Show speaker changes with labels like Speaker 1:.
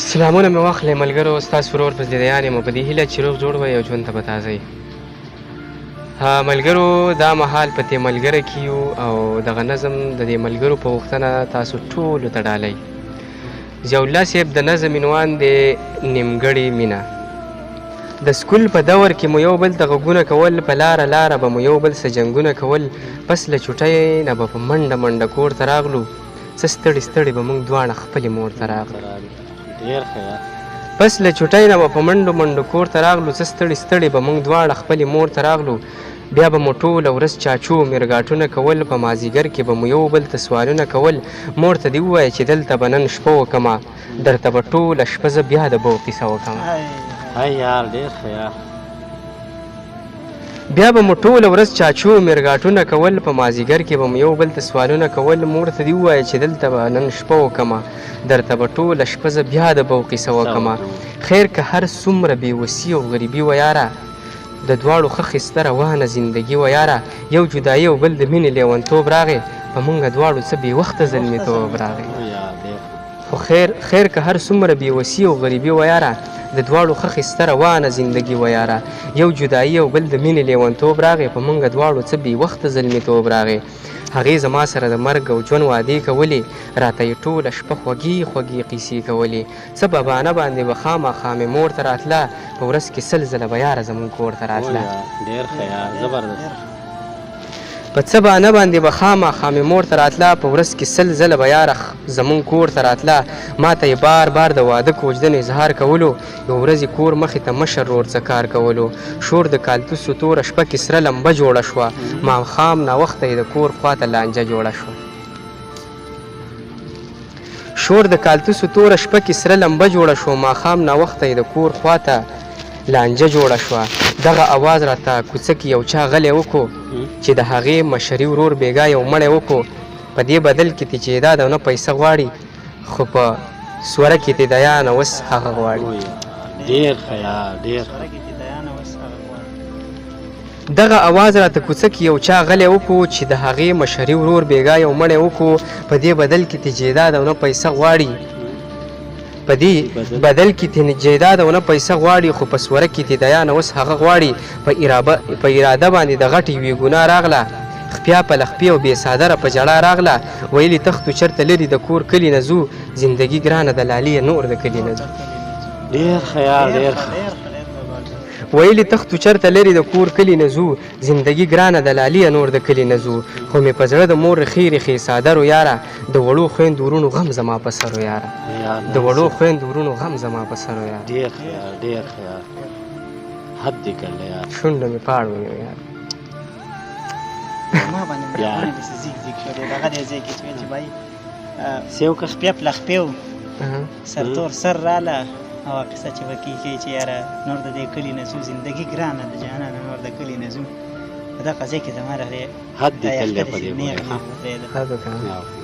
Speaker 1: سلامونه مې واخلئ ملګرو، ستاسو ورور فضلیان یم په دې هیله چې روغ جوړ وئ او ژوند ته به تازه یئ. ملګرو دا مهال په دې ملګره کې یو او دغه نظم د دې ملګرو په غوښتنه تاسو ټولو ته ډالۍ. ضیاءالله صاحب د نظم عنوان دی نیمګړې مینه. د سکول په دور کې مو یو بل ته غږونه کول، په لاره لاره به مو یو بل څه جنګونه کول، پس له چوټۍ نه به په منډه منډه کور ته راغلو، څه ستړي ستړي به موږ دواړه خپلې مور ته راغلو. پس له چوټۍ نه به په منډو منډو کور ته راغلو، څه ستړي ستړي به موږ دواړه خپلې مور ته راغلو، بیا به مو ټوله ورځ چاچو میرګاټونه کول، په مازدیګر کې به مو یو بل ته سوالونه کول، مور ته دې ووایه چې دلته به نن شپه وکمه، درته به ټوله شپه زه بیا د بو قیصه وکمه.
Speaker 2: یار ډېر ښه یار.
Speaker 1: بیا به مو ټوله ورځ چاچو میرګاټونه کول، په مازدیګر کې به مو یو بل ته سوالونه کول، مور ته دې ووایه چې دلته به نن شپه وکمه، درته به ټوله شپه زه بیا د بو قیصه وکمه. خیر که هر څومره بېوسي او غریبي وه یاره، د دواړو ښه ښایسته روانه زندګي وه یاره، یو جدایي او بل د مینې لیونتوب راغی، په موږ دواړو څه بې وخته زلمیتوب راغی. خو خیر که هر څومره بېوسي او غریبي وه یاره، د دواړو ښه ښایسته روانه زندګي وه یاره، یو جدایي او بل د مینې لیونتوب راغی، په موږ دواړو څه بې وخته زلمیتوب راغی. هغې زما سره د مرګ او ژوند وعدې کولې، راته یې ټوله شپه خوږې خوږې قیسې کولې، څه په بهانه باندې به خامخا مې مور ته راتله، په ورځ کې 100 ځله به یاره زموږ کور ته راتله.
Speaker 2: ډېر ښه یار، زبردست.
Speaker 1: په څه بهانه باندې به خامخا مې مور ته راتله، په ورځ کې 100 ځله به یاره زموږ کور ته راتله، ما ته یې بار بار د واده کوژدن اظهار کولو، یو ورځې کور مخې ته مشر رور څه کار کولو، شور د کالتوسو توره شپه کې سره لمبه جوړه شوه، ماښام ناوخته یې د کور خواته لانجه جوړه شوه. شور د کالتوسو توره شپه کې سره لمبه جوړه شوه، ماښام ناوخته یې د کور خواته لانجه جوړه شوه. دغه اواز راته کوڅه کې یو چا غلی وکړو، چې د هغې مشري ورور بېګا یو مړی وکړو، په دې بدل کې تې جیداد او نه پیسه غواړي، خو په سوره کې تې دیان اوس هغه غواړي.
Speaker 2: ډېر ښه یار، ډېر.
Speaker 1: دغه اواز راته کوڅه کې یو چا غلی وکړو، چې د هغې مشري ورور بېګا یو مړی وکړو، په دې بدل کې تې جیداد او نه پیسه غواړي، په دې بدل کې تې جیداد او نه پیسه غواړي، خو په سوره کې تې دیان اوس هغه غواړي. په اراده باندې د غټې یوې ګناه راغله، خپیا په لخپې او بې څادره په ژړا راغله، ویلي تختو چرته لري د کور کلي نه ځو، زندګي ګرانه د لاليه نور د کلي نه ځو.
Speaker 2: ډېر ښه یار، ډېر ښه.
Speaker 1: ویلي تختو چرته لري د کور کلي نه ځو، زندګي ګرانه د لاليه نور د کلي نه ځو، خو مې په زړه د مور ریښې ریښې څادرو یاره، د وړو خویندو ورونو غم زما په سرو یاره، د وړو خویندو ورونو غم زما په سرو یاره.
Speaker 2: ډېر ښه یار، ډېر ښه یار. حد دې کړلی یار.
Speaker 1: شونډه مې پاړ ونیو یاره.
Speaker 3: ما باندې مړانه داسې زیګ زیګ شو، دغه دی ځای کې چې ویل چې بای سیو که خپیا په لخپې و، سرتور سر راله، او قصه چې به کېږي چې یاره نور د دې کلي نه ځو، زندګي ګرانه د جانانه نور د کلي نه ځو، په دغه ځای کې زما راغلی
Speaker 2: حد دې کړلی په دې باندې.
Speaker 1: ښه ده که نه.